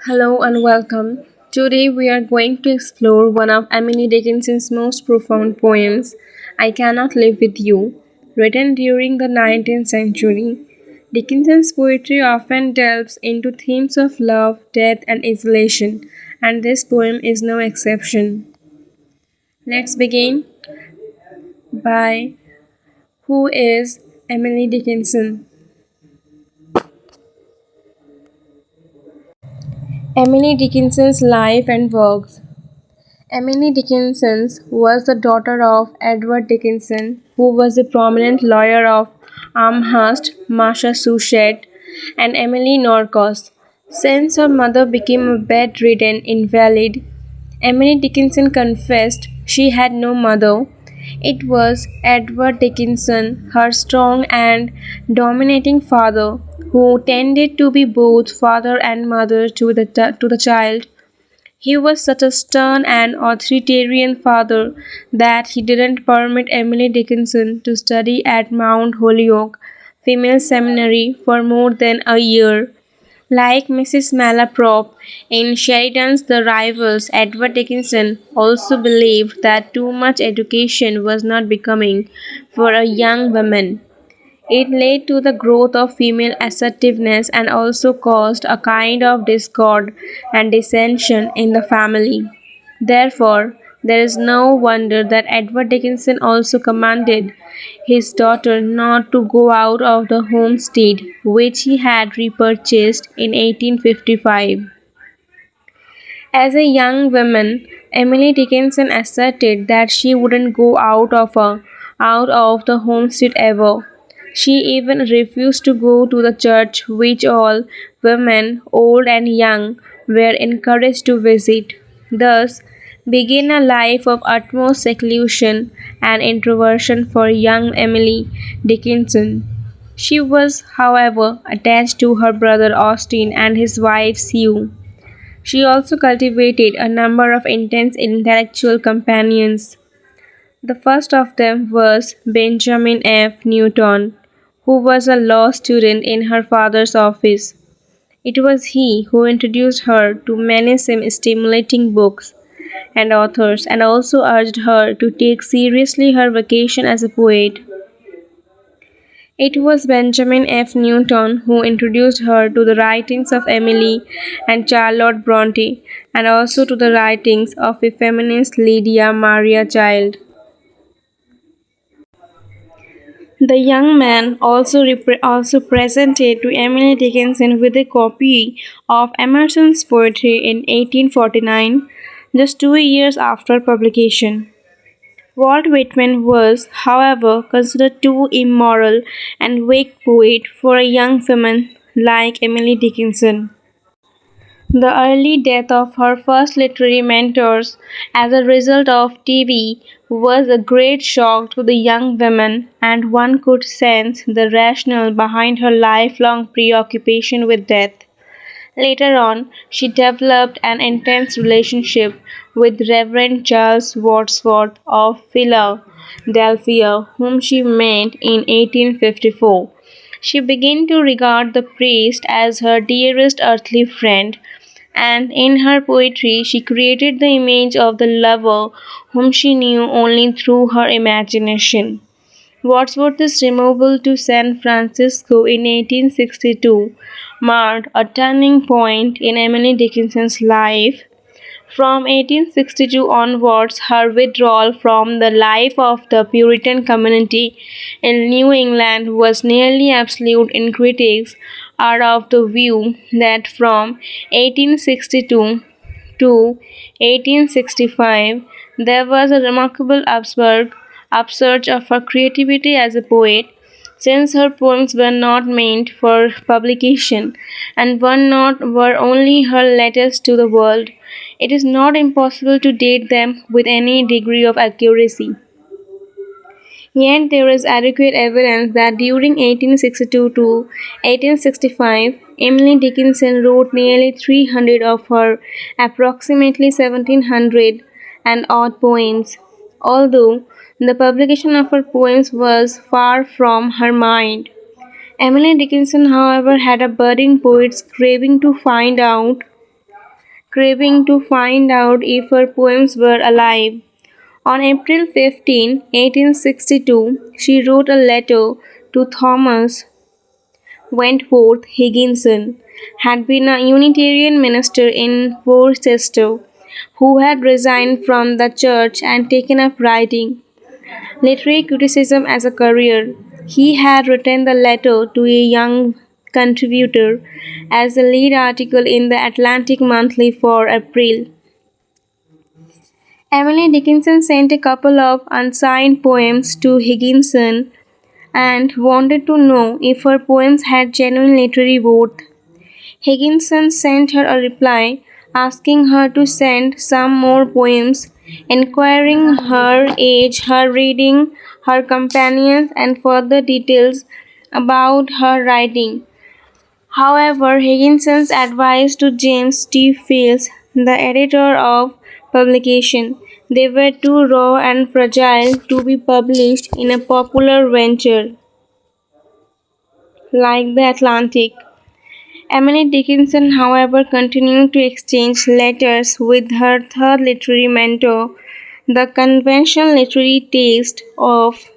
Hello and welcome. Today we are going to explore one of Emily Dickinson's most profound poems, I Cannot Live With You, written during the 19th century. Dickinson's poetry often delves into themes of love, death, and isolation, and this poem is no exception. Let's begin by who is Emily Dickinson? Emily Dickinson's life and works. Emily Dickinson was the daughter of Edward Dickinson, who was a prominent lawyer of Amherst, Massachusetts, and Emily Norcross. Since her mother became a bedridden invalid, Emily Dickinson confessed she had no mother. It was Edward Dickinson, her strong and dominating father, who tended to be both father and mother to the child. He was such a stern and authoritarian father that he didn't permit Emily Dickinson to study at Mount Holyoke Female Seminary for more than a year. Like Mrs. Malaprop in Sheridan's The Rivals, Edward Dickinson also believed that too much education was not becoming for a young woman. It led to the growth of female assertiveness and also caused a kind of discord and dissension in the family. Therefore, there is no wonder that Edward Dickinson also commanded his daughter not to go out of the homestead which he had repurchased in 1855. As a young woman, Emily Dickinson asserted that she wouldn't go out of the homestead ever. She even refused to go to the church which all women, old and young, were encouraged to visit. Thus began a life of utmost seclusion and introversion for young Emily Dickinson. She was, however, attached to her brother Austin and his wife Sue. She also cultivated a number of intense intellectual companions. The first of them was Benjamin F. Newton, who was a law student in her father's office. It was he who introduced her to many stimulating books and authors and also urged her to take seriously her vocation as a poet. It was Benjamin F. Newton who introduced her to the writings of Emily and Charlotte Bronte and also to the writings of a feminist Lydia Maria Child. The young man also presented to Emily Dickinson with a copy of Emerson's poetry in 1849, just 2 years after publication. Walt Whitman was, however, considered too immoral and weak poet for a young woman like Emily Dickinson. The early death of her first literary mentors as a result of TB was a great shock to the young woman, and one could sense the rationale behind her lifelong preoccupation with death. Later on, she developed an intense relationship with Reverend Charles Wordsworth of Philadelphia, whom she met in 1854. She began to regard the priest as her dearest earthly friend, and in her poetry she created the image of the lover whom she knew only through her imagination. Wordsworth's removal to San Francisco in 1862 marked a turning point in Emily Dickinson's life. From 1862 onwards, her withdrawal from the life of the Puritan community in New England was nearly absolute, and critics are of the view that from 1862 to 1865 there was a remarkable upsurge of her creativity as a poet, since her poems were not meant for publication and were only her letters to the world. It is not impossible to date them with any degree of accuracy. Yet there is adequate evidence that during 1862 to 1865, Emily Dickinson wrote nearly 300 of her approximately 1700 and odd poems. Although the publication of her poems was far from her mind, Emily Dickinson, however, had a budding poet's craving to find out craving to find out if her poems were alive. On April 15, 1862, she wrote a letter to Thomas Wentworth Higginson, had been a Unitarian minister in Worcester, who had resigned from the church and taken up writing literary criticism as a career. He had written the letter to a young contributor as the lead article in the Atlantic Monthly for April. Emily Dickinson sent a couple of unsigned poems to Higginson and wanted to know if her poems had genuine literary worth. Higginson sent her a reply asking her to send some more poems, inquiring her age, her reading, her companions, and further details about her writing. However, Higginson's advice to James T. Fields, the editor of publication, they were too raw and fragile to be published in a popular venture like the Atlantic. Emily Dickinson, however, continued to exchange letters with her third literary mentor. The conventional literary taste of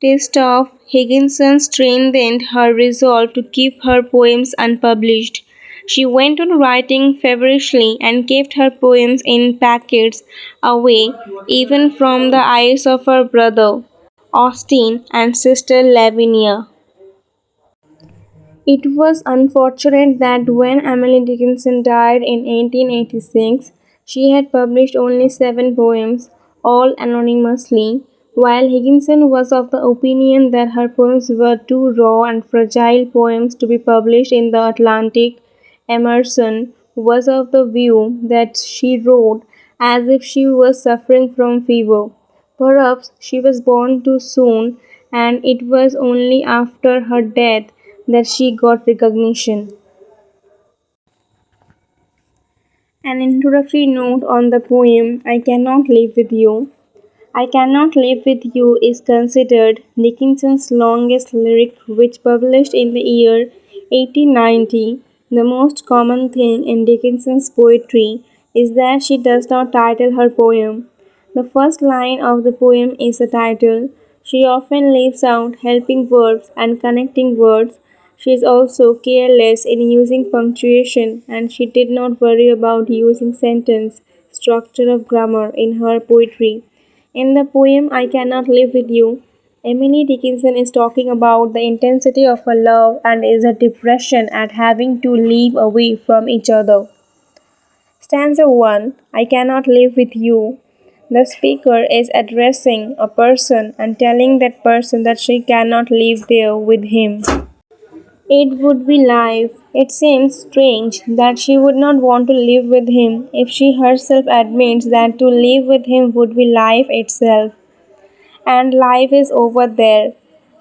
Higginson strengthened her resolve to keep her poems unpublished. She went on writing feverishly and kept her poems in packets away even from the eyes of her brother, Austin, and sister Lavinia. It was unfortunate that when Emily Dickinson died in 1886, she had published only 7 poems, all anonymously, while Higginson was of the opinion that her poems were too raw and fragile poems to be published in the Atlantic. Emerson was of the view that she wrote as if she was suffering from fever. Perhaps she was born too soon, and it was only after her death that she got recognition. An introductory note on the poem I Cannot Live With You. I Cannot Live With You is considered Dickinson's longest lyric, which published in the year 1890. The most common thing in Dickinson's poetry is that she does not title her poem. The first line of the poem is the title. She often leaves out helping verbs and connecting words. She is also careless in using punctuation, and she did not worry about using sentence structure of grammar in her poetry. In the poem I Cannot Live With You, Emily Dickinson is talking about the intensity of her love and is a depression at having to live away from each other. Stanza 1, I Cannot Live With You. The speaker is addressing a person and telling that person that she cannot live there with him. It would be life. It seems strange that she would not want to live with him if she herself admits that to live with him would be life itself. And life is over there,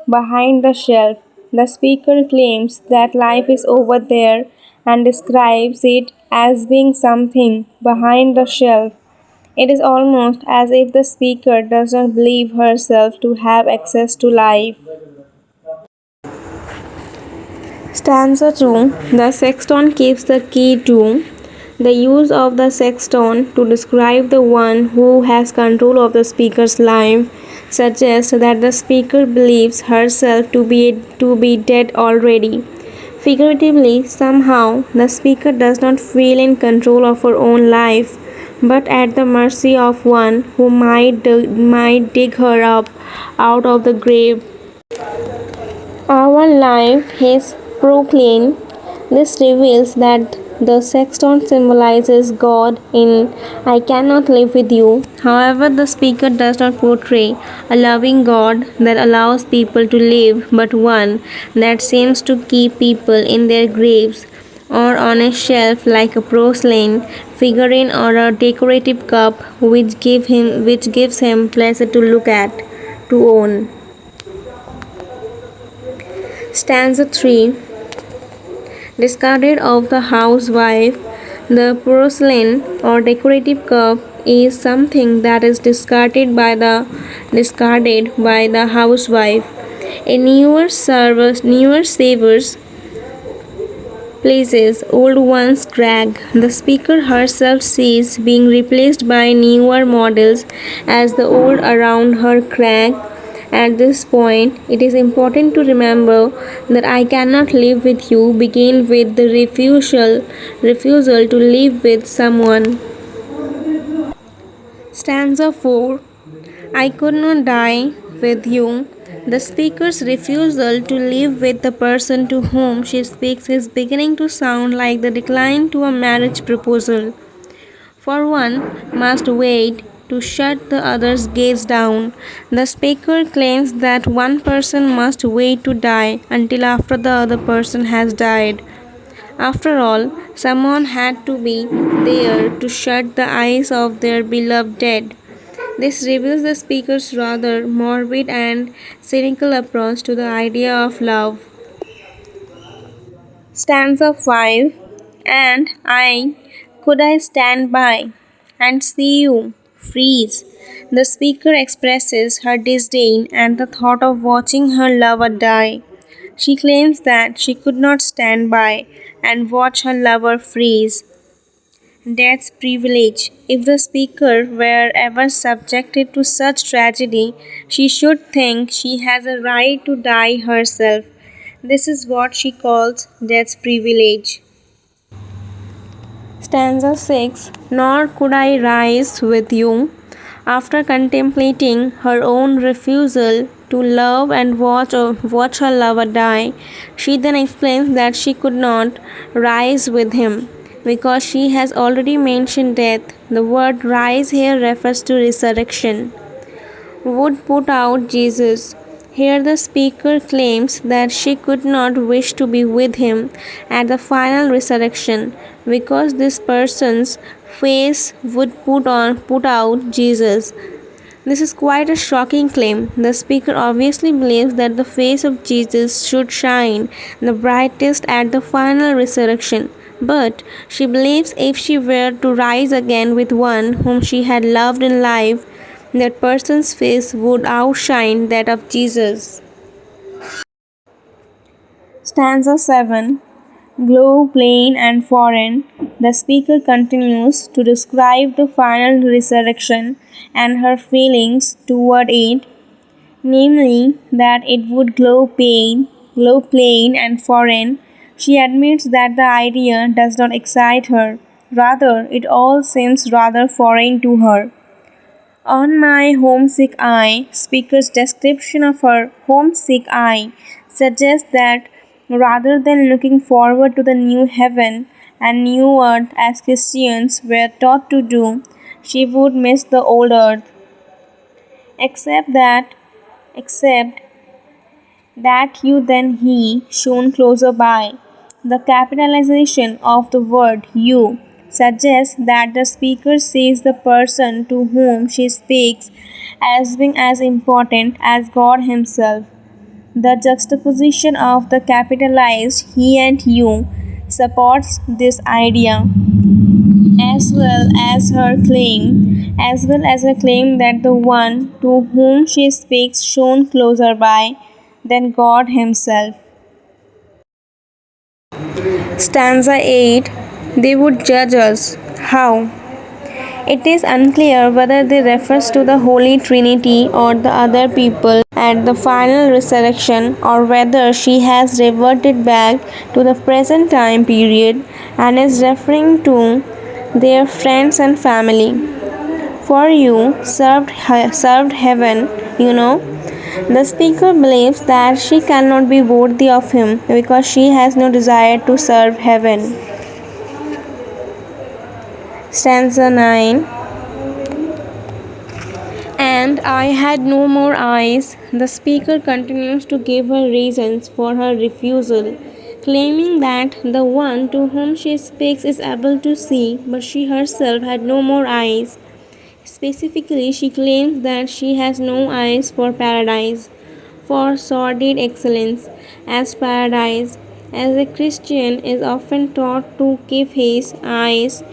behind the shelf. The speaker claims that life is over there and describes it as being something behind the shelf. It is almost as if the speaker does not believe herself to have access to life. Stanza 2. The sexton keeps the key to. The use of the sexton to describe the one who has control of the speaker's life suggests that the speaker believes herself to be dead already. Figuratively, somehow, the speaker does not feel in control of her own life, but at the mercy of one who might dig her up out of the grave. Our life is proclaimed. This reveals that the sexton symbolizes God in I Cannot Live With You. However, the speaker does not portray a loving God that allows people to live, but one that seems to keep people in their graves or on a shelf like a porcelain figurine or a decorative cup which gives him pleasure to look at, to own. Stanza 3. Discarded of the housewife. The porcelain or decorative cup is something that is discarded by the housewife. A newer savers places old ones crack. The speaker herself sees being replaced by newer models as the old around her crack. At this point, it is important to remember that I cannot live with you begin with the refusal to live with someone. Stanza 4. I could not die with you. The speaker's refusal to live with the person to whom she speaks is beginning to sound like the decline to a marriage proposal. For one must wait to shut the other's gaze down. The speaker claims that one person must wait to die until after the other person has died. After all, someone had to be there to shut the eyes of their beloved dead. This reveals the speaker's rather morbid and cynical approach to the idea of love. Stanza 5. And could I stand by and see you freeze? The speaker expresses her disdain at the thought of watching her lover die. She claims that she could not stand by and watch her lover freeze. Death's privilege. If the speaker were ever subjected to such tragedy, she should think she has a right to die herself. This is what she calls death's privilege. Stanza 6. Nor could I rise with you. After contemplating her own refusal to love and watch her lover die, she then explains that she could not rise with him because she has already mentioned death. The word rise here refers to resurrection. Would put out Jesus. Here the speaker claims that she could not wish to be with him at the final resurrection because this person's face would put out Jesus. This is quite a shocking claim. The speaker obviously believes that the face of Jesus should shine the brightest at the final resurrection. But she believes if she were to rise again with one whom she had loved in life, that person's face would outshine that of Jesus. Stanza 7. Glow, plain, and foreign. The speaker continues to describe the final resurrection and her feelings toward it, namely that it would glow plain and foreign. She admits that the idea does not excite her. Rather, it all seems rather foreign to her. On my homesick eye, speaker's description of her homesick eye suggests that rather than looking forward to the new heaven and new earth as Christians were taught to do, she would miss the old earth. Except that, except that you then he shone closer by. The capitalization of the word you suggests that the speaker sees the person to whom she speaks as being as important as God Himself. The juxtaposition of the capitalized he and you supports this idea as well as her claim that the one to whom she speaks shone closer by than God Himself. Stanza 8. They would judge us. How? It is unclear whether they refers to the Holy Trinity or the other people at the final resurrection or whether she has reverted back to the present time period and is referring to their friends and family. For you served heaven, you know. The speaker believes that she cannot be worthy of him because she has no desire to serve heaven. Stanza 9. And I had no more eyes. The speaker continues to give her reasons for her refusal, claiming that the one to whom she speaks is able to see, but she herself had no more eyes. Specifically, she claims that she has no eyes for paradise, for sordid excellence, as paradise, as a Christian is often taught to keep his eyes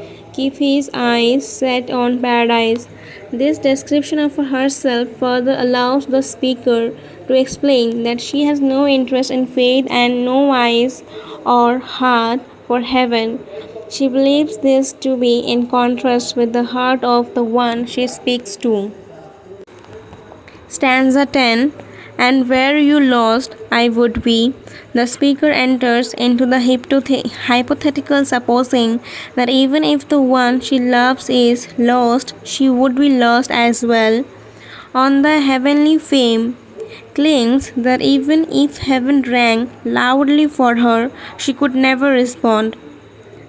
set on paradise. This description of herself further allows the speaker to explain that she has no interest in faith and no eyes or heart for heaven. She believes this to be in contrast with the heart of the one she speaks to. Stanza 10. And where you lost, I would be. The speaker enters into the hypothetical, supposing that even if the one she loves is lost, she would be lost as well. On the heavenly fame, clings that even if heaven rang loudly for her, she could never respond.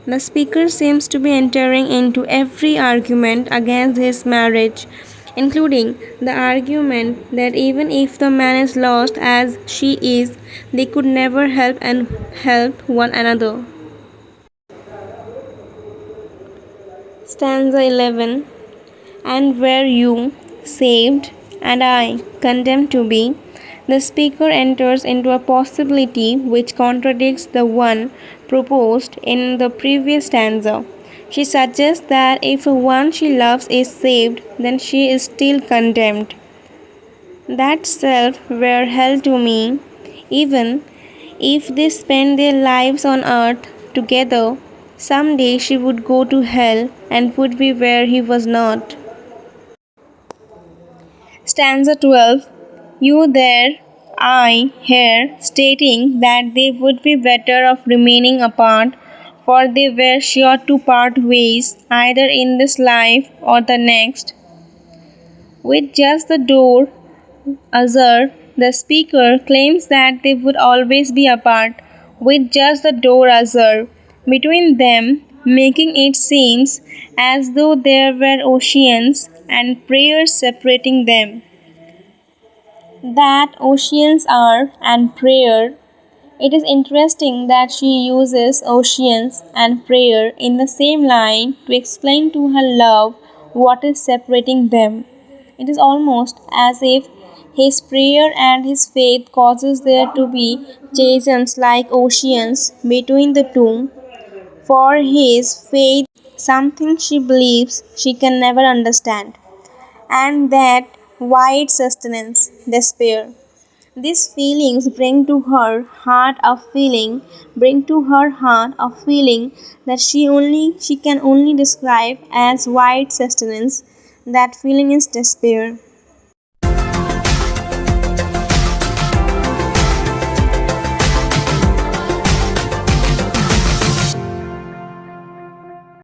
The speaker seems to be entering into every argument against his marriage, including the argument that even if the man is lost as she is, they could never help one another. Stanza 11. And were you saved, and I condemned to be? The speaker enters into a possibility which contradicts the one proposed in the previous stanza. She suggests that if the one she loves is saved, then she is still condemned. That self were hell to me, even if they spend their lives on earth together. Someday she would go to hell and would be where he was not. Stanza 12. You there, I here, stating that they would be better off remaining apart, for they were sure to part ways, either in this life or the next. With just the door ajar, the speaker claims that they would always be apart, with just the door ajar between them, making it seem as though there were oceans and prayers separating them. That oceans are and prayer. It is interesting that she uses oceans and prayer in the same line to explain to her love what is separating them. It is almost as if his prayer and his faith causes there to be chasms like oceans between the two. For his faith something she believes she can never understand, and that wide sustenance, despair. These feelings bring to her heart a feeling that she can only describe as wide sustenance. That feeling is despair.